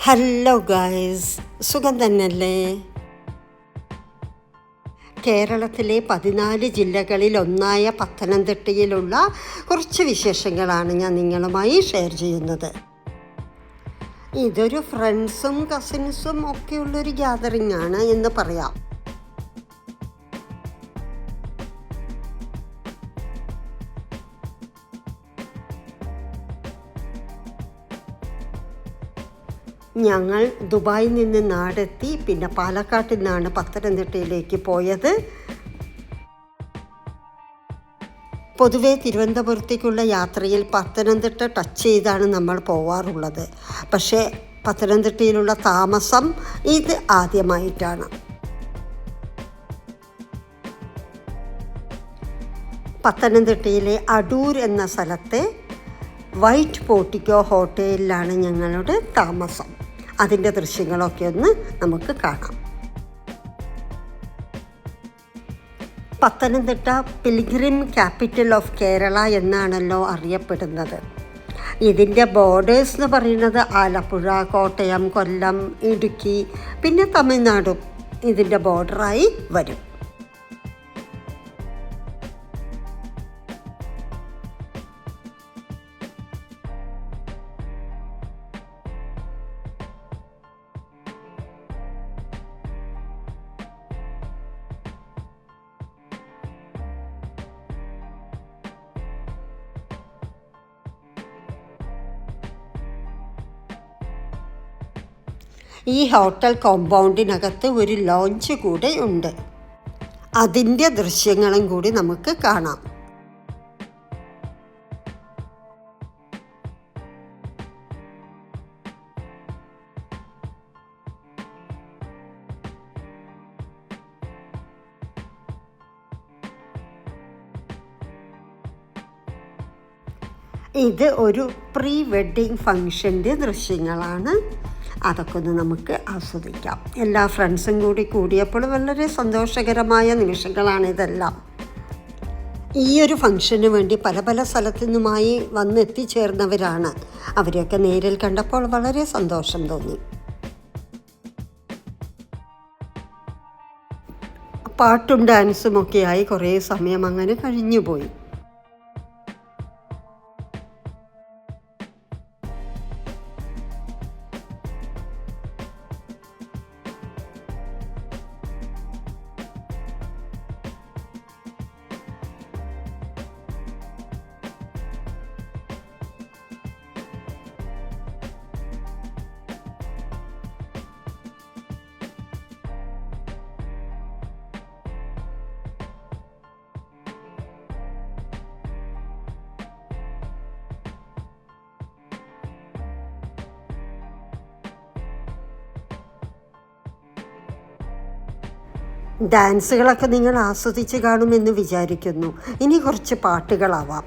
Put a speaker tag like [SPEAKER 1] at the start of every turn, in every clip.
[SPEAKER 1] Hello guys, സുഖം തന്നെയല്ലേ? കേരളത്തിലെ 14 ജില്ലകളിൽ ഒന്നായ പത്തനംതിട്ടയിലുള്ള കുറച്ച് വിശേഷങ്ങളാണ് ഞാൻ നിങ്ങളുമായി ഷെയർ ചെയ്യുന്നത്. ഇതൊരു ഫ്രണ്ട്സും കസിൻസും ഒക്കെയുള്ളൊരു ഗ്യാതറിംഗ് ആണ് എന്ന് പറയാം. ഞങ്ങൾ ദുബായിൽ നിന്ന് നാടെത്തി, പിന്നെ പാലക്കാട്ടിൽ നിന്നാണ് പത്തനംതിട്ടയിലേക്ക് പോയത്. പൊതുവേ തിരുവനന്തപുരത്തേക്കുള്ള യാത്രയിൽ പത്തനംതിട്ട ടച്ച് ചെയ്താണ് നമ്മൾ പോവാറുള്ളത്. പക്ഷേ പത്തനംതിട്ടയിലുള്ള താമസം ഇത് ആദ്യമായിട്ടാണ്. പത്തനംതിട്ടയിലെ അടൂർ എന്ന സ്ഥലത്തെ വൈറ്റ് പോർട്ടിക്കോ ഹോട്ടലിലാണ് ഞങ്ങളുടെ താമസം. അതിൻ്റെ ദൃശ്യങ്ങളൊക്കെ ഒന്ന് നമുക്ക് കാണാം. Pathanamthitta pilgrim capital of Kerala എന്നാണല്ലോ അറിയപ്പെടുന്നത്. ഇതിൻ്റെ ബോർഡേഴ്സ് എന്ന് പറയുന്നത് ആലപ്പുഴ, കോട്ടയം, കൊല്ലം, ഇടുക്കി, പിന്നെ തമിഴ്നാടും ഇതിൻ്റെ ബോർഡറായി വരും. ഈ ഹോട്ടൽ കോമ്പൗണ്ടിനകത്ത് ഒരു ലോഞ്ച് കൂടെ ഉണ്ട്. അതിൻ്റെ ദൃശ്യങ്ങളും കൂടി നമുക്ക് കാണാം. ഇത് ഒരു പ്രീ വെഡ്ഡിങ് ഫങ്ഷൻ്റെ ദൃശ്യങ്ങളാണ്. അതൊക്കെ ഒന്ന് നമുക്ക് ആസ്വദിക്കാം. എല്ലാ ഫ്രണ്ട്സും കൂടിയപ്പോൾ വളരെ സന്തോഷകരമായ നിമിഷങ്ങളാണ് ഇതെല്ലാം. ഈ ഒരു ഫംഗ്ഷന് വേണ്ടി പല സ്ഥലത്തു നിന്നുമായി വന്നെത്തിച്ചേർന്നവരാണ്. അവരെയൊക്കെ നേരിൽ കണ്ടപ്പോൾ വളരെ സന്തോഷം തോന്നി. പാട്ടും ഡാൻസും ഒക്കെയായി കുറേ സമയം അങ്ങനെ കഴിഞ്ഞുപോയി. ഡാൻസുകളൊക്കെ നിങ്ങൾ ആസ്വദിച്ച് കാണുമെന്ന് വിചാരിക്കുന്നു. ഇനി കുറച്ച് പാട്ടുകളാവാം.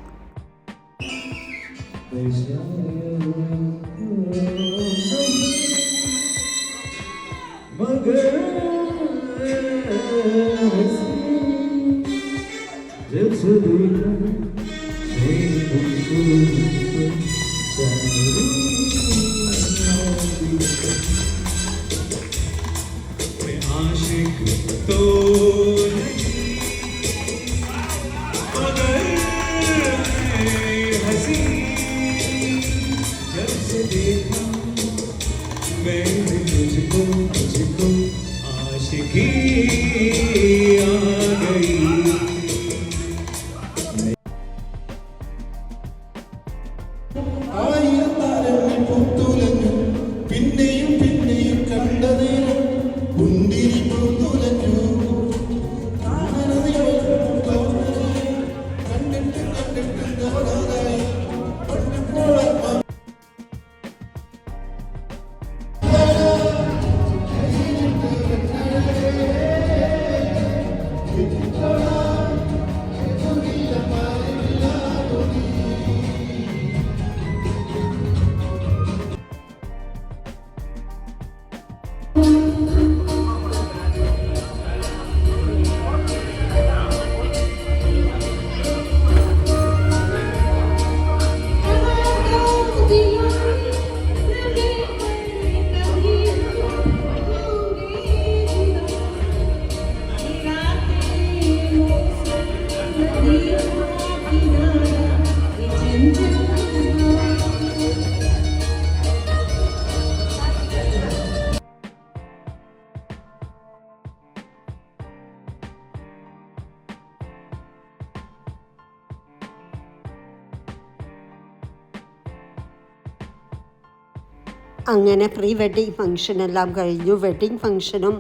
[SPEAKER 1] അങ്ങനെ പ്രീ വെഡ്ഡിങ് ഫംഗ്ഷനെല്ലാം കഴിഞ്ഞു. വെഡ്ഡിങ് ഫംഗ്ഷനും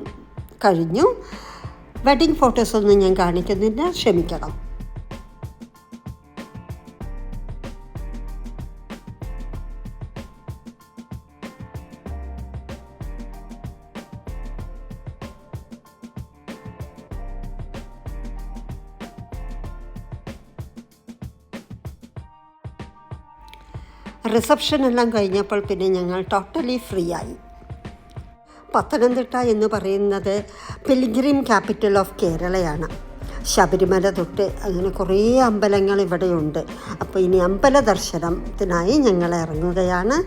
[SPEAKER 1] കഴിഞ്ഞു. വെഡ്ഡിങ് ഫോട്ടോസൊന്നും ഞാൻ കാണിക്കുന്നില്ല, ക്ഷമിക്കണം. റിസപ്ഷൻ എല്ലാം കഴിഞ്ഞപ്പോൾ പിന്നെ ഞങ്ങൾ ടോട്ടലി ഫ്രീ ആയി. പത്തനംതിട്ട എന്ന് പറയുന്നത് പിൽഗ്രിം ക്യാപിറ്റൽ ഓഫ് കേരളയാണ്. ശബരിമല തൊട്ട് അങ്ങനെ കുറേ അമ്പലങ്ങൾ ഇവിടെയുണ്ട്. അപ്പോൾ ഇനി അമ്പല ദർശനത്തിനായി ഞങ്ങൾ ഇറങ്ങുകയാണ്.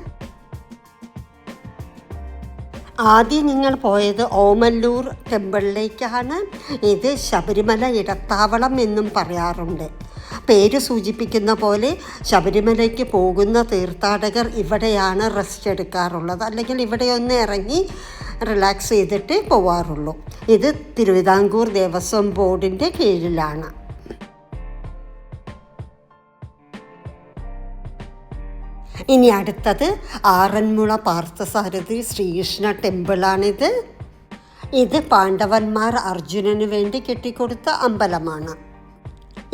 [SPEAKER 1] ആദ്യം ഞങ്ങൾ പോയത് ഓമല്ലൂർ ടെമ്പിളിലേക്കാണ്. ഇത് ശബരിമല ഇടത്താവളം എന്നും പറയാറുണ്ട്. പേര് സൂചിപ്പിക്കുന്ന പോലെ ശബരിമലയ്ക്ക് പോകുന്ന തീർത്ഥാടകർ ഇവിടെയാണ് റെസ്റ്റ് എടുക്കാറുള്ളത്, അല്ലെങ്കിൽ ഇവിടെ ഒന്ന് ഇറങ്ങി റിലാക്സ് ചെയ്തിട്ട് പോവാറുള്ളൂ. ഇത് തിരുവിതാംകൂർ ദേവസ്വം ബോർഡിൻ്റെ കീഴിലാണ്. ഇനി അടുത്തത് ആറന്മുള പാർത്ഥസാരഥി ശ്രീകൃഷ്ണ ടെമ്പിളാണിത്. ഇത് പാണ്ഡവന്മാർ അർജുനന് വേണ്ടി കെട്ടിക്കൊടുത്ത അമ്പലമാണ്.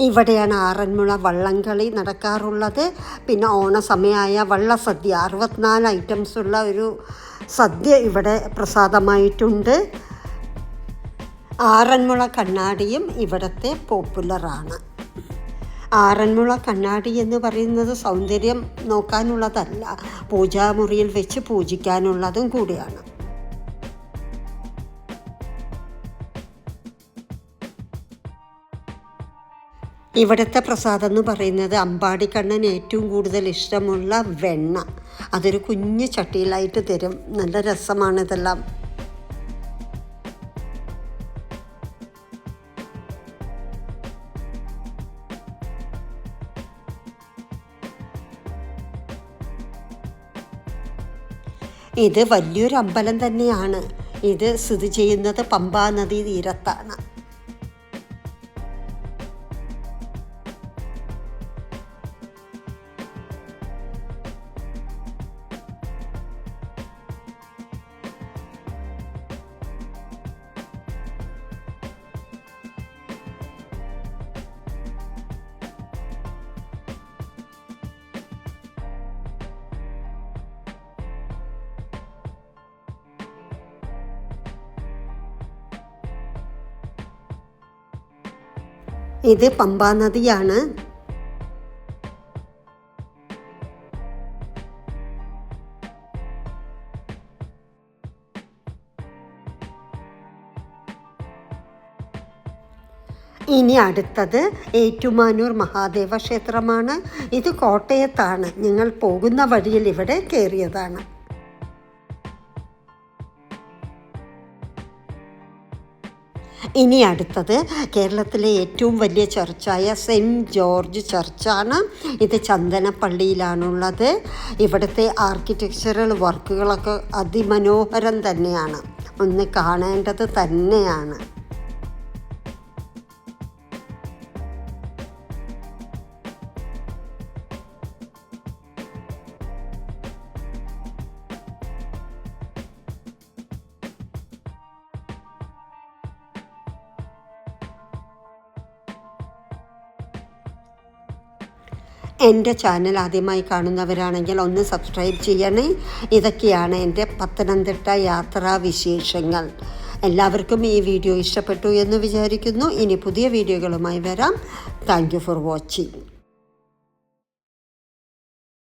[SPEAKER 1] ഇവിടെയാണ് ആറന്മുള വള്ളംകളി നടക്കാറുള്ളത്. പിന്നെ ഓണസമയമായ വള്ളസദ്യ 64 ഐറ്റംസ് ഉള്ള ഒരു സദ്യ ഇവിടെ പ്രസാദമായിട്ടുണ്ട്. ആറന്മുള കണ്ണാടിയും ഇവിടുത്തെ പോപ്പുലറാണ്. ആറന്മുള കണ്ണാടി എന്ന് പറയുന്നത് സൗന്ദര്യം നോക്കാനുള്ളതല്ല, പൂജാമുറിയിൽ വെച്ച് പൂജിക്കാനുള്ളതും കൂടിയാണ്. ഇവിടുത്തെ പ്രസാദം എന്ന് പറയുന്നത് അമ്പാടിക്കണ്ണൻ ഏറ്റവും കൂടുതൽ ഇഷ്ടമുള്ള വെണ്ണ. അതൊരു കുഞ്ഞു ചട്ടിയിലായിട്ട് തരും. നല്ല രസമാണിതെല്ലാം. ഇത് വലിയൊരു അമ്പലം തന്നെയാണ്. ഇത് സ്ഥിതി ചെയ്യുന്നത് പമ്പാ നദീ തീരത്താണ്. ഇത് പമ്പാ നദിയാണ്. ഇനി അടുത്തത് ഏറ്റുമാനൂർ മഹാദേവ ക്ഷേത്രമാണ്. ഇത് കോട്ടയത്താണ്. ഞങ്ങൾ പോകുന്ന വഴിയിൽ ഇവിടെ കയറിയതാണ്. ഇനി അടുത്തത് കേരളത്തിലെ ഏറ്റവും വലിയ ചർച്ചായ സെൻറ്റ് ജോർജ് ചർച്ചാണ്. ഇത് ചന്ദനപ്പള്ളിയിലാണുള്ളത്. ഇവിടുത്തെ ആർക്കിടെക്ചറൽ വർക്കുകളൊക്കെ അതിമനോഹരം തന്നെയാണ്. ഒന്ന് കാണേണ്ടത് തന്നെയാണ്. എൻ്റെ ചാനൽ ആദ്യമായി കാണുന്നവരാണെങ്കിൽ ഒന്ന് സബ്സ്ക്രൈബ് ചെയ്യണേ. ഇതൊക്കെയാണ് എൻ്റെ പത്തനംതിട്ട യാത്രാ വിശേഷങ്ങൾ. എല്ലാവർക്കും ഈ വീഡിയോ ഇഷ്ടപ്പെട്ടു എന്ന് വിചാരിക്കുന്നു. ഇനി പുതിയ വീഡിയോകളുമായി വരാം. Thank you for watching.